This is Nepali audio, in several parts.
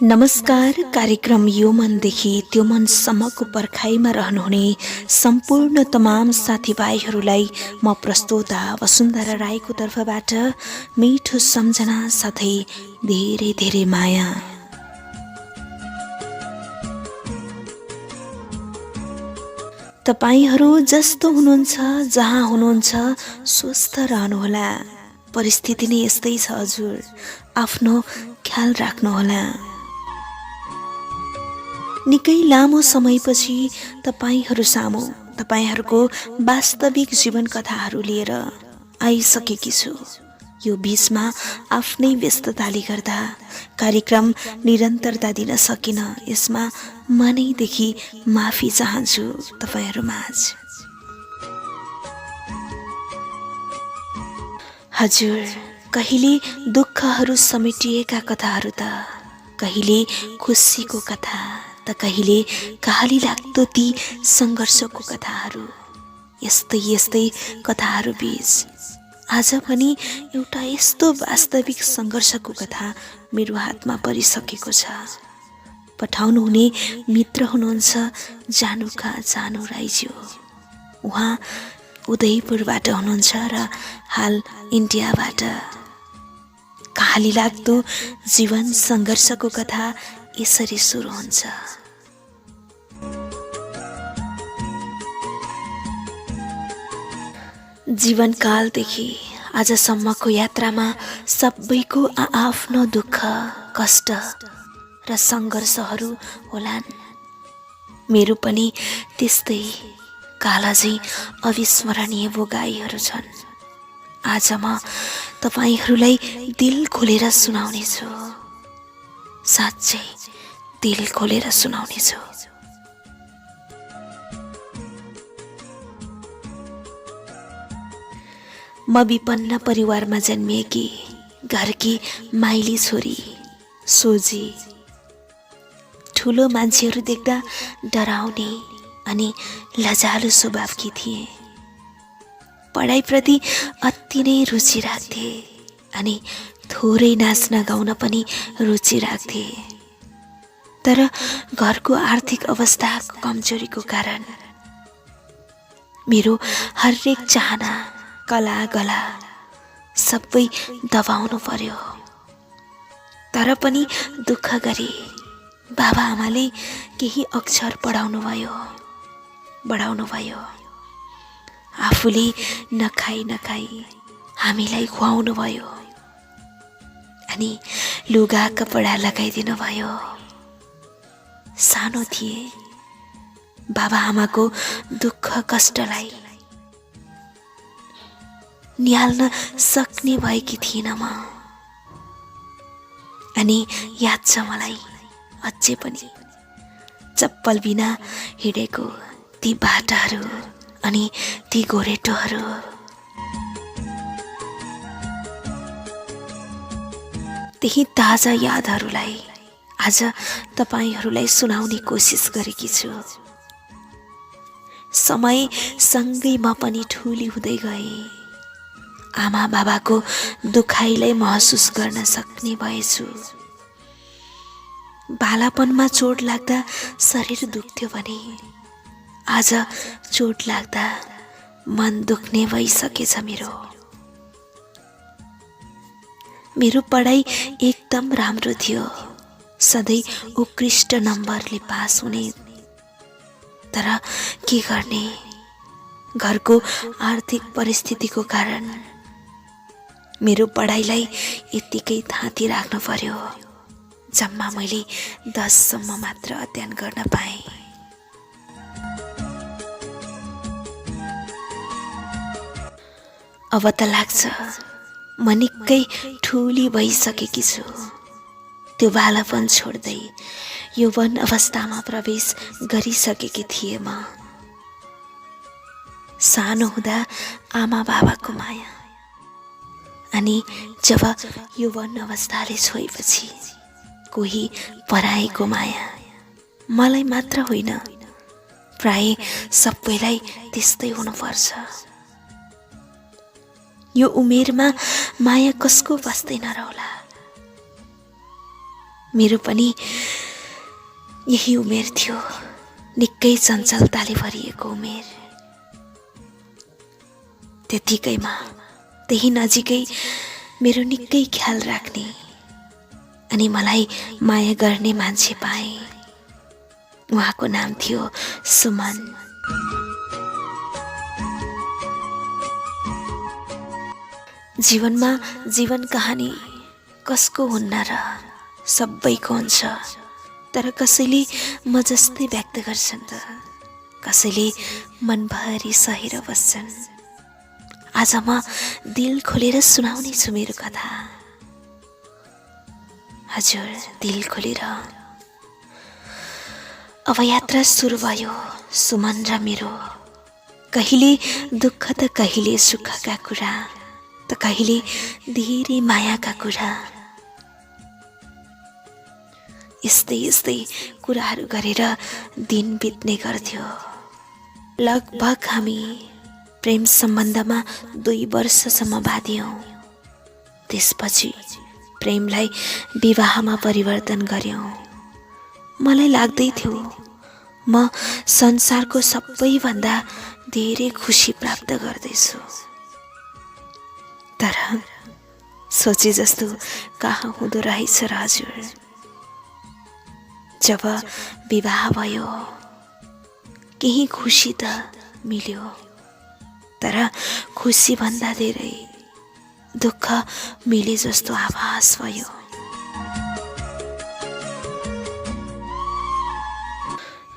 नमस्कार। कार्यक्रम यो मनदेखि त्यो मनसम्मको पर्खाइमा रहनुहुने सम्पूर्ण तमाम साथीभाइहरूलाई म प्रस्तोता वसुन्धरा राईको तर्फबाट मिठो सम्झना साथै धेरै धेरै माया। तपाईहरू जस्तो हुनुहुन्छ, जहाँ हुनुहुन्छ, स्वस्थ रहनुहोला। परिस्थिति नै यस्तै छ हजुर, आफ्नो ख्याल राख्नुहोला। निकै लामो समयपछि तपाईहरू सामु तपाईहरूको वास्तविक जीवन कथाहरू लिएर आइसकेकी छु। यो बीचमा आफ्नै व्यस्तताले गर्दा कार्यक्रम निरन्तरता दिन सकिन, यसमा मनैदेखि माफी चाहन्छु तपाईहरू माझ। हजुर, कहिले दुःखहरू समेटिएका कथाहरू त, कहिले खुसीको कथा त, कहिले कहाली लाग्दो ती सङ्घर्षको कथाहरू। यस्तै यस्तै कथाहरू बीच आज पनि एउटा यस्तो वास्तविक सङ्घर्षको कथा मेरो हातमा परिसकेको छ। पठाउनु हुने मित्र हुनुहुन्छ जानुका जानु राईज्यू। उहाँ उदयपुरबाट हुनुहुन्छ र हाल इन्डियाबाट। कहाली लाग्दो जीवन सङ्घर्षको कथा यसरी सुरु हुन्छ। जीवनकालदेखि आजसम्मको यात्रामा सबैको आआफ्नो दुःख, कष्ट र सङ्घर्षहरू होलान्। मेरो पनि त्यस्तै कालजै अविस्मरणीय भोगाईहरू छन्। आज म तपाईहरूलाई दिल खोलेर सुनाउनेछु, साँच्चै दिल खोलेर सुनाउनेछु। म विपन्न परिवारमा जन्मिएकी घरकी माइली छोरी सोझी। ठुलो मान्छेहरू देख्दा डराउने अनि लजालु स्वभावकी थिए। पढाइप्रति अति नै रुचि राख्थे अनि थोरै नाच्न गाउन पनि रुचि राख्थे। तर घरको आर्थिक अवस्था कमजोरीको कारण मेरो हरेक चाहना, कला गला सबै दबाउनु पर्यो। तर पनि दुःख गरी बाबा आमाले केही अक्षर बढाउनु भयो। आफूले नखाई हामीलाई खुवाउनु भयो अनि लुगा कपडा लगाइदिनु भयो। सानो थिए, बाबा आमाको दुःख कष्टलाई निहाल्न सक्ने भएकी थिइन म। अनि याद छ मलाई अझै पनि चप्पल बिना हिँडेको ती बाटाहरू अनि ती गोरेटोहरू। त्यही ताजा यादहरूलाई आज तपाईहरूलाई सुनाउने कोसिस गरेकी छु। समय सँगै म पनि ठुली हुँदै गए। आमा बाबाको दुखाइलाई महसुस गर्न सक्ने भएछु। बालापनमा चोट लाग्दा शरीर दुख्थ्यो भने आज चोट लाग्दा मन दुख्ने भइसकेछ मेरो पढाइ एकदम राम्रो थियो। सधैँ उत्कृष्ट नम्बरले पास हुने। तर के गर्ने, घरको आर्थिक परिस्थितिको कारण मेरो पढाइलाई यत्तिकै थाती राख्नु पर्यो। जम्मा मैले 10 सम्म मात्र अध्ययन गर्न पाएँ। अब त लाग्छ म निकै ठुली भइसकेकी छु। त्यो बालापन छोड्दै यौवन अवस्थामा प्रवेश गरिसकेकी थिएँ म। सानो हुँदा आमा बाबाको माया अनि जब यौवन अवस्थाले छोएपछि कोही पराएको माया मलाई मात्र होइन, प्राय सबैलाई त्यस्तै हुनुपर्छ। यो उमेरमा माया कसको बस्दैन र होला। मेरो पनि यही उमेर थियो, निकै चञ्चलताले भरिएको उमेर। त्यतिकैमा त्यही नजिकै मेरो निकै ख्याल राख्ने अनि मलाई माया गर्ने मान्छे पाएँ। उहाँको नाम थियो सुमन। जीवनमा जीवन कहानी कसको हुन्न र, सबैको हुन्छ। तर कसैले म जस्तै व्यक्त गर्छन् त कसैले मनभरि सहेर बस्छन्। आज म दिल खोलेर सुनाउने छु मेरो कथा। हजुर, दिल खोलेर। अब यात्रा सुरु भयो सुमन र मेरो। कहिले दुःख त कहिले सुखका कुरा, त कहिले धेरै मायाका कुरा। यस्तै यस्तै कुराहरू गरेर दिन बित्ने गर्थ्यो। लगभग हामी प्रेम सम्बन्धमा 2 वर्षसम्म बाँधियौँ। त्यसपछि प्रेमलाई विवाहमा परिवर्तन गर्यौँ। मलाई लाग्दै थियो म संसारको सबैभन्दा धेरै खुसी प्राप्त गर्दैछु। तर सोचे जस्तो कहाँ हुँदो रहेछ र हजुर। जब विवाह भयो केही खुसी त मिल्यो, तर खुसी भन्दा धेरै दुःख मिले जस्तो आभास भयो।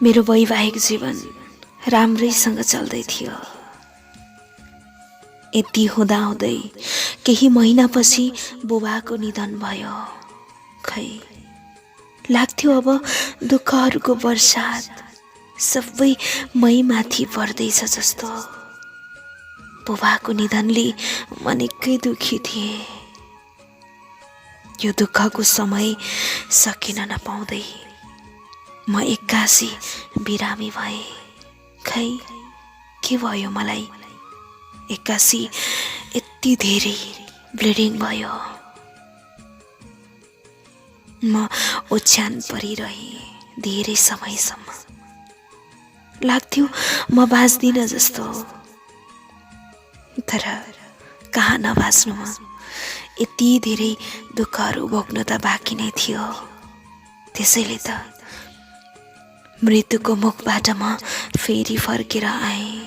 मेरो वैवाहिक जीवन राम्रैसँग चल्दै थियो। यति हुँदाहुँदै केही महिनापछि बुबाको निधन भयो। खै लाग्थ्यो अब दुःखहरूको वर्षात सबै मैमाथि पर्दैछ जस्तो। बुबाको निधनले म निकै दुखी थिएँ। यो दुःखको समय सकिन नपाउँदै म एक्कासी बिरामी भएँ। खै के भयो मलाई, एक्कासी यति धेरै ब्लिडिङ भयो। म ओछ्यान परिरहेँ धेरै समयसम्म। लाग्थ्यो म बाँच्दिन जस्तो। तर कहाँ नबाँच्नु, यति धेरै दुःखहरू भोग्नु त बाँकी नै थियो। त्यसैले त मृत्युको मुखबाट म फेरि फर्केर आएँ।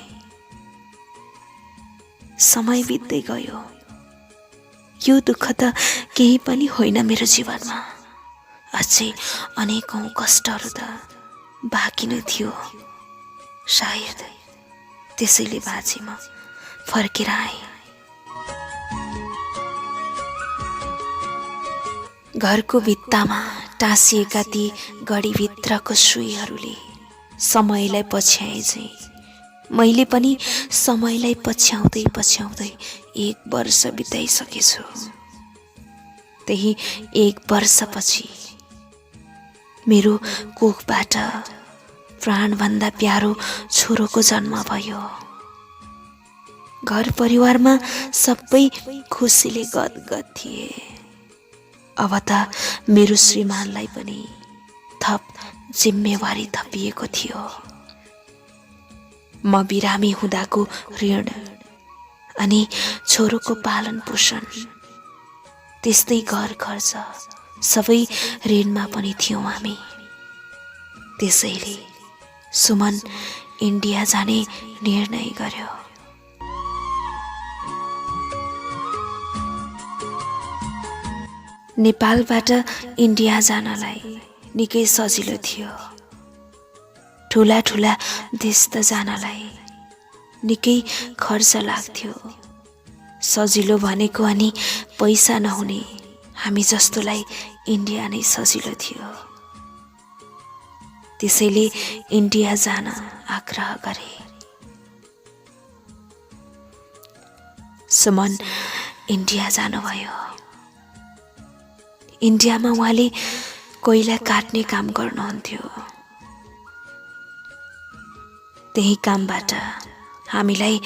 समय बित्दै गयो। यो दुःख त केही पनि होइन मेरो जीवनमा। अझै अनेकौं कष्टहरू त बाँकी नै थियो। सायद त्यसैले बाँचे म फर्केर आएँ। घरको भित्तामा टाँसिएका ती गढीभित्रको सुईहरूले समयलाई पछ्याए चाहिँ मैले पनि समयलाई पछ्याउँदै पछ्याउँदै 1 वर्ष बिताइसकेछु। त्यही 1 वर्षपछि मेरो कोखबाट प्राणभन्दा प्यारो छोरोको जन्म भयो। घर परिवारमा सबै खुसीले गदगद थिए। अब त मेरो श्रीमानलाई पनि थप जिम्मेवारी थपिएको थियो। म बिरामी हुँदाको ऋण अनि छोरोको पालन पोषण, त्यस्तै घर खर्च सबै ऋणमा पनि थियौँ हामी। त्यसैले सुमन इन्डिया जाने निर्णय गर्यो। नेपालबाट इन्डिया जानलाई निकै सजिलो थियो। ठुला ठुला देश त जानलाई निकै खर्च लाग्थ्यो। सजिलो भनेको अनि पैसा नहुने हामी जस्तोलाई इन्डिया नै सजिलो थियो। त्यसैले इन्डिया जान आग्रह गरे। सुमन इन्डिया जानुभयो। इन्डियामा उहाँले कोइला काट्ने काम गर्नुहुन्थ्यो। त्यही कामबाट हामीलाई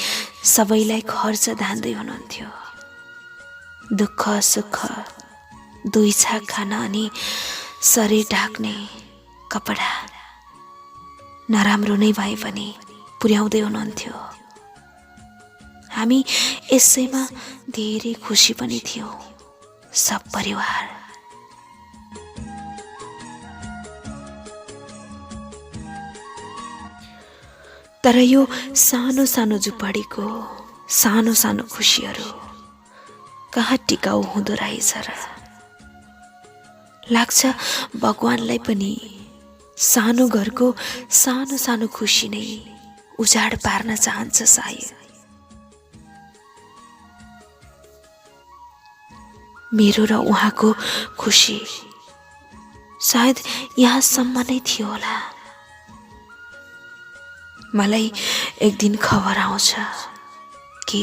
सबैलाई खर्च धान्दै हुनुहुन्थ्यो। दुःख सुख दुई छाक खान अनि शरीर ढाक्ने कपडा नराम्रो नै भए पनि पुर्याउँदै हुनुहुन्थ्यो। हामी यसैमा धेरै खुसी पनि थियौँ सब परिवार। तर यो सानो सानो झुपडीको सानो सानो खुसीहरू कहाँ टिकाउ हुँदो रहेछ र। लाग्छ भगवानलाई पनि सानो घरको सानो सानो खुसी नै उजाड पार्न चाहन्छ सायद। मेरो र उहाँको खुसी सायद यहाँसम्म नै थियो होला। मलाई एक दिन खबर आउँछ कि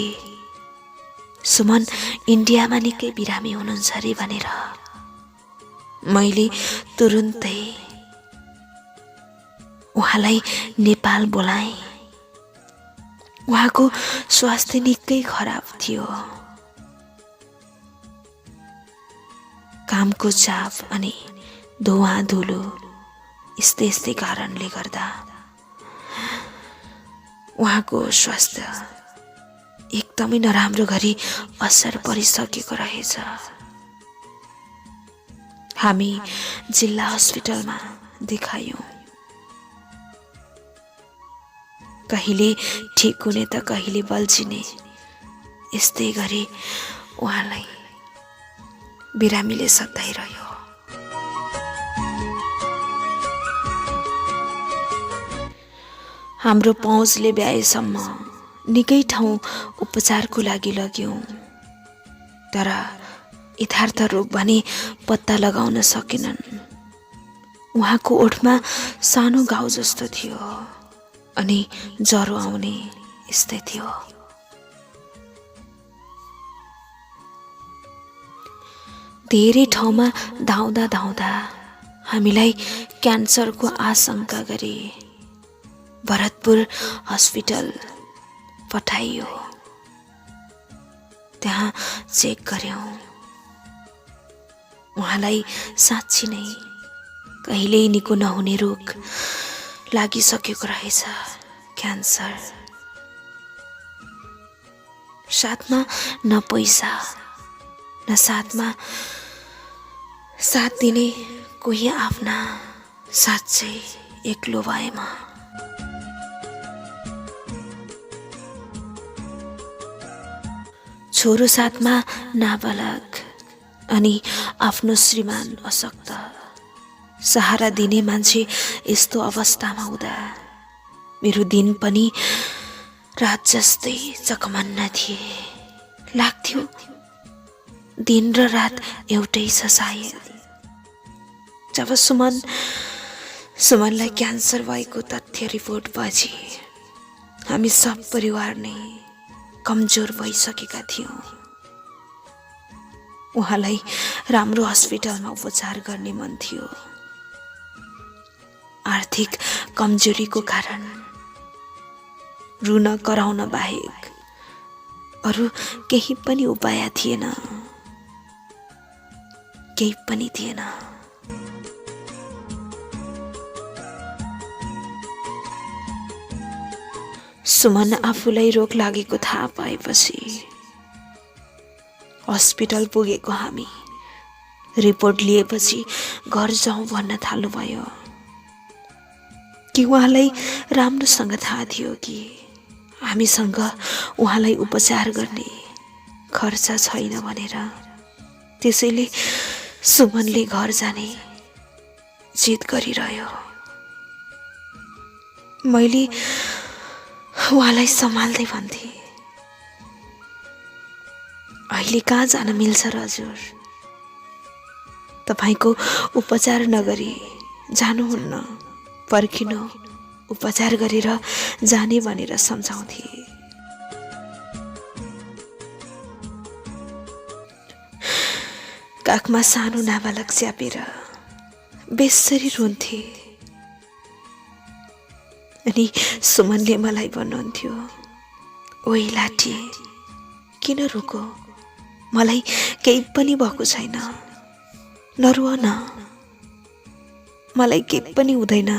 सुमन इन्डियामा निकै बिरामी हुनुहुन्छ अरे भनेर। मैले तुरुन्तै उहाँलाई नेपाल बोलाएँ। उहाँको स्वास्थ्य निकै खराब थियो। कामको चाप अनि धुवा धुलो यस्तै कारणले गर्दा उहाँको स्वास्थ्य एकदमै नराम्रो गरी असर परिसकेको रहेछ। हामी जिल्ला अस्पतालमा देखायौं। कहिले ठिक हुने त कहिले बल्झिने, यस्तै गरी उहाँलाई बिरामीले सताइरह्यो। हाम्रो पहुँचले भ्याएसम्म निकै ठाउँ उपचारको लागि लग्यौं। तर यथार्थ रोग भने पत्ता लगाउन सकेनन्। उहाँको ओठमा सानो घाउ जस्तो थियो अनि ज्वरो आउने यस्तै थियो। धेरै ठाउँमा धाउँदा धाउँदा हामीलाई क्यान्सरको आशंका गरे भरतपुर हस्पिटल पठाइयो। त्यहाँ चेक गर्यौं। उहाँलाई साँच्ची नै कहिल्यै निको नहुने रोग लागिसकेको रहेछ, क्यान्सर। साथमा न पैसा न साथमा साथ दिने कोही आफ्ना, साँच्चै एक्लो भएमा। छोरो साथमा नाबालक अनि आफ्नो श्रीमान अशक्त, सहारा दिने मान्छे यस्तो अवस्थामा हुँदा मेरो दिन पनि रात जस्तै चकमन्न थिए। लाग्थ्यो दिन र रात एउटै छ सायद। जब सुमनलाई क्यान्सर भएको तथ्य रिपोर्ट पछि हामी सब परिवार नै कमजोर भइसकेका थियौं। उहाँलाई राम्रो हस्पिटलमा उपचार गर्ने मन थियो। आर्थिक कमजोरीको कारण रुन कराउन बाहेक अरू केही पनि उपाय थिएन, केही पनि थिएन। सुमन आफूलाई रोग लागेको थाहा पाएपछि हस्पिटल पुगेको हामी रिपोर्ट लिएपछि घर जाउँ भन्न थाल्नुभयो। कि उहाँलाई राम्रोसँग थाहा थियो कि हामीसँग उहाँलाई उपचार गर्ने खर्च छैन भनेर। त्यसैले सुमनले घर जाने जिद गरिरह्यो। मैले उहाँलाई सम्हाल्दै भन्थे, अहिले कहाँ जान मिल्छ र हजुर? तपाईको उपचार नगरी जानुहुन्न, पर्खिनु, उपचार गरेर जाने भनेर सम्झाउँथे। काखमा सानो नाबालक च्यापेर बेसरी रुन्थे अनि सुमनले मलाई भन्नुहुन्थ्यो, ओइ लाठी किन रोको, मलाई केही पनि भएको छैन, नरुवा न, मलाई केही पनि हुँदैन।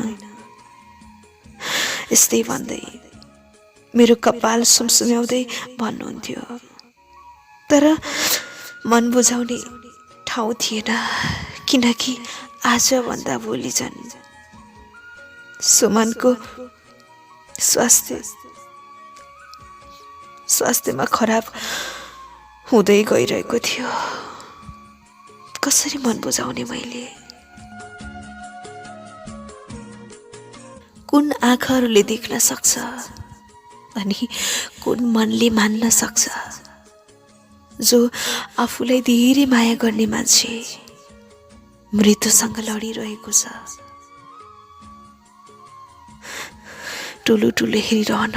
यस्तै भन्दै मेरो कपाल सुमसुम्याउँदै भन्नुहुन्थ्यो। तर मन बुझाउने ठाउँ थिएन, किनकि आजभन्दा भोलि झन् सुमनको स्वास्थ्यमा खराब हुँदै गइरहेको थियो। कसरी मन बुझाउने मैले? कुन आँखाहरूले देख्न सक्छ अनि कुन मनले मान्न सक्छ? जो आफूलाई धेरै माया गर्ने मान्छे मृत्युसँग लडिरहेको छ। ठुलो ठुलो हेरिरहन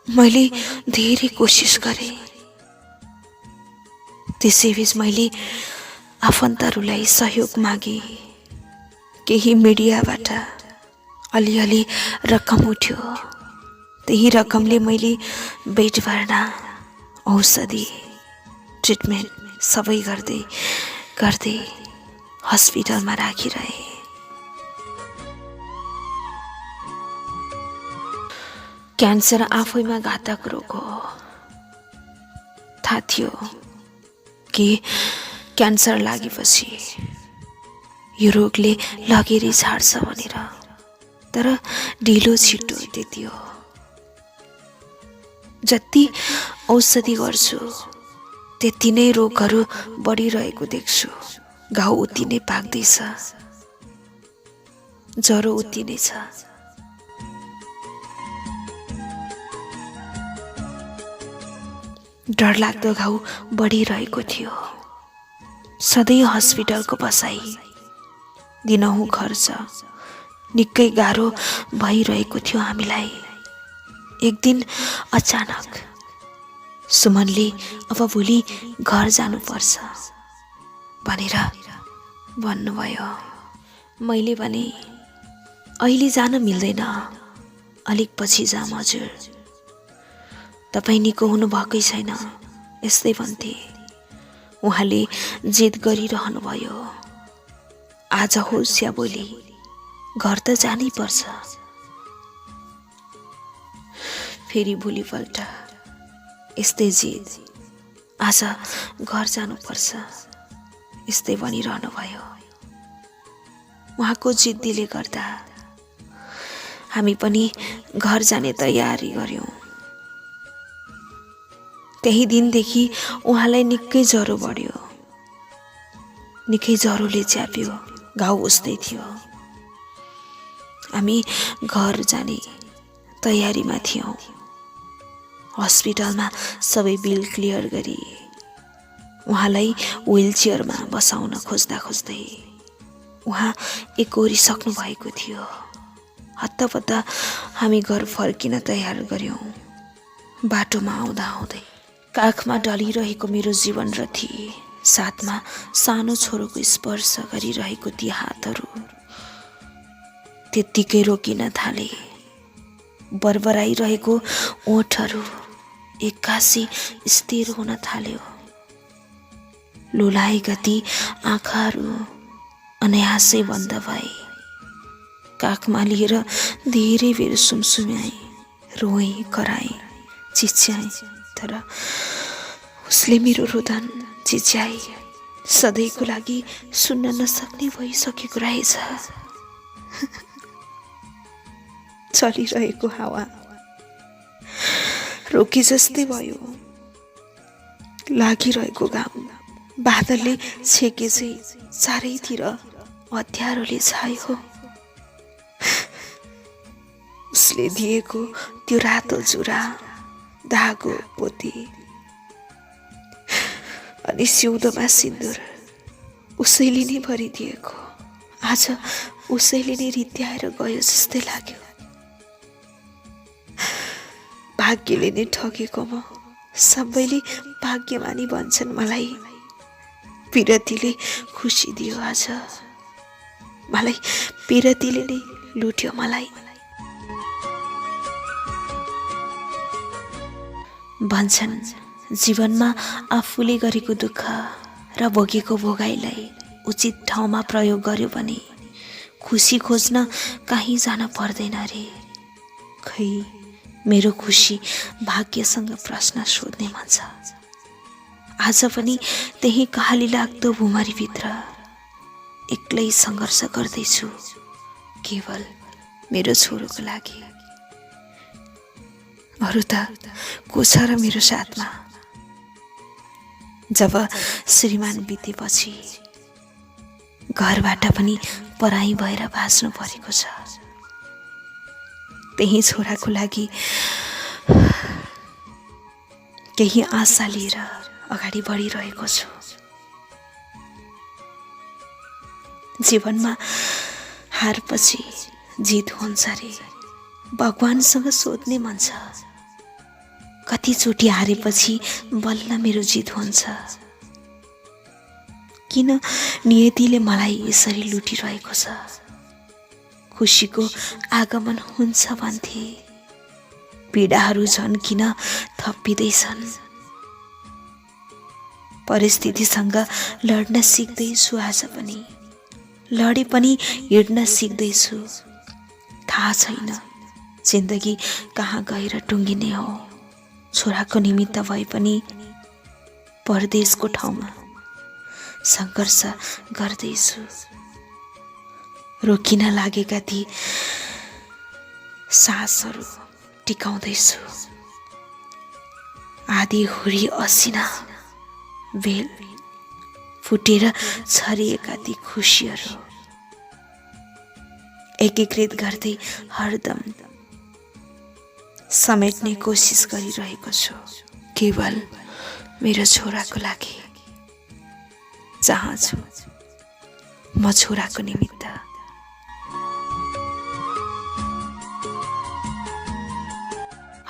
मैले धेरै कोसिस गरेँ। त्यसैबीच मैले आफन्तहरूलाई सहयोग मागे। केही मिडियाबाट अलिअलि रकम उठ्यो। त्यही रकमले मैले बेड भर्ना, औषधि, ट्रिटमेन्ट सबै गर्दै गर्दै हस्पिटलमा राखिरहे। क्यान्सर आफैमा घातक रोग हो। थाहा थियो कि क्यान्सर लागेपछि यो रोगले लगेरै छाड्छ भनेर, तर ढिलो छिटो त्यति हो। जति औषधि गर्छु त्यति नै रोगहरू बढिरहेको देख्छु। घाउ उति नै पाक्दैछ, ज्वरो उति नै छ। डरलाग्दो घाउ बढिरहेको थियो। सधैँ हस्पिटलको बसाई, दिनहुँ खर्च, निकै गाह्रो भइरहेको थियो हामीलाई। एक दिन अचानक सुमनले अब भोलि घर जानुपर्छ भनेर भन्नुभयो। मैले भने अहिले जान मिल्दैन, अलिक पछि जाम हजुर, तपाईँ निको हुनुभएकै छैन, यस्तै भन्थे। उहाँले जिद गरिरहनु भयो। आज होस् या भोलि घर त जानै पर्छ। फेरि भोलिपल्ट यस्तै जिद, आज घर जानुपर्छ, यस्तै भनिरहनु भयो। उहाँको जिद्दीले गर्दा हामी पनि घर जाने तयारी गर्यौं। त्यही दिनदेखि उहाँलाई निकै ज्वरो बढ्यो। निकै ज्वरोले च्याप्यो, घाउ उस्तै थियो। हामी घर जाने तयारीमा थियौं। हस्पिटलमा सबै बिल क्लियर गरी उहाँलाई व्हील चेयरमा बसाउन खोज्दा खोज्दै उहाँ एकोरिसक्नु भएको थियो। हत्तपत्त हामी घर फर्किन तयार गर्यौं। बाटोमा आउँदा आउँदै काखमा डलिरहेको मेरो जीवन रथी, साथमा सानो छोरोको स्पर्श गरिरहेको ती हातहरू त्यत्तिकै रोकिन थाले। बरबराइरहेको ओठहरू एक्कासी स्थिर हुन थाल्यो। लोलाएका ती आँखाहरू अनायासै बन्द भए। काखमा लिएर धेरै बेर सुमसुम्याएँ, रोएँ, कराएँ, चिच्याएँ, तर उसले मेरो रोदन चिच्याई सधैँको लागि सुन्न नसक्ने भइसकेको रहेछ। चलिरहेको हावा रोकी जस्तै भयो। लागिरहेको घाम बादलले छेके चाहिँ चारैतिर अँध्यारोले छायो। उसले दिएको त्यो रातो जुरा, धागो, पोती अनि सिउँदोमा सिन्दुर उसैले नै भरिदिएको। आज उसैले नै रित्याएर गयो जस्तै लाग्यो। भाग्यले नै ठगेको म। सबैले भाग्यमानी भन्छन् मलाई। पिरतीले खुसी दियो आज मलाई, पिरतीले नै लुट्यो मलाई। भन्छन् जीवनमा आफूले गरेको दुःख र भोगेको भोगाइलाई उचित ठाउँमा प्रयोग गर्यो भने खुसी खोज्न कहीँ जान पर्दैन रे। खै मेरो खुसी भाग्यसँग प्रश्न सोध्ने मन छ। आज पनि त्यही कहाली लाग्दो भुमरीभित्र एक्लै सङ्घर्ष गर्दैछु, केवल मेरो छोरोको लागि। अरू त को छ र मेरो साथमा? जब श्रीमान बितेपछि घरबाट पनि पराई भएर बाँच्नु परेको छ, त्यही छोराको लागि केही आशा लिएर अगाडि बढिरहेको छु। जीवनमा हारपछि जित हुन्छ रे, भगवानसँग सोध्ने मन छ। कतिचोटि हारेपछि बल्ल मेरो जित हुन्छ। किन नियतिले मलाई यसरी लुटिरहेको छ? खुसीको आगमन हुन्छ भन्थे, पीडाहरू झन् किन थपिँदैछन्? परिस्थितिसँग लड्न सिक्दैछु, आज पनि लडे पनि हिँड्न सिक्दैछु। थाहा छैन जिन्दगी कहाँ गएर टुङ्गिने हो। छोराको निमित्त भए पनि परदेशको ठाउँमा सङ्घर्ष गर्दैछु। रोकिन लागेका ती सासहरू टिकाउँदैछु। आधी हुरी असिना बेल फुटेर छरिएका ती खुसीहरू एकीकृत गर्दै हरदम समेट्ने कोसिस गरिरहेको छु, केवल मेरो छोराको लागि। जहाँ छु म छोराको निमित्त।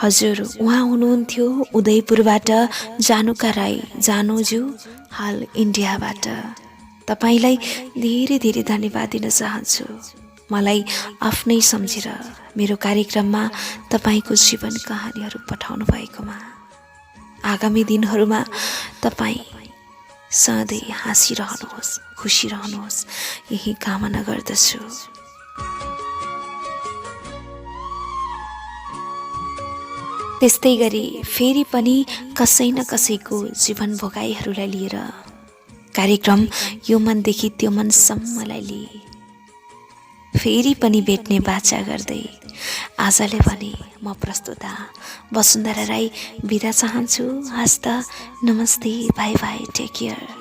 हजुर, उहाँ हुनुहुन्थ्यो उदयपुरबाट जानुका राई जानुज्यू, हाल इन्डियाबाट। तपाईँलाई धेरै धेरै धन्यवाद दिन चाहन्छु, मलाई आफ्नै सम्झेर मेरो कार्यक्रममा तपाईँको जीवन कहानीहरू पठाउनु भएकोमा। आगामी दिनहरूमा तपाईँ सधैँ हाँसिरहनुहोस्, खुसी रहनुहोस्, यही कामना गर्दछु। त्यस्तै गरी फेरि पनि कसै न कसैको जीवन भोगाइहरूलाई लिएर कार्यक्रम यो मनदेखि त्यो मनसम्मलाई लिए फेरि पनि भेट्ने बाचा गर्दै आजले भने म प्रस्तुता वसुन्धरा राई बिदा चाहन्छु। हस्त, नमस्ते, बाई बाई, टेक केयर।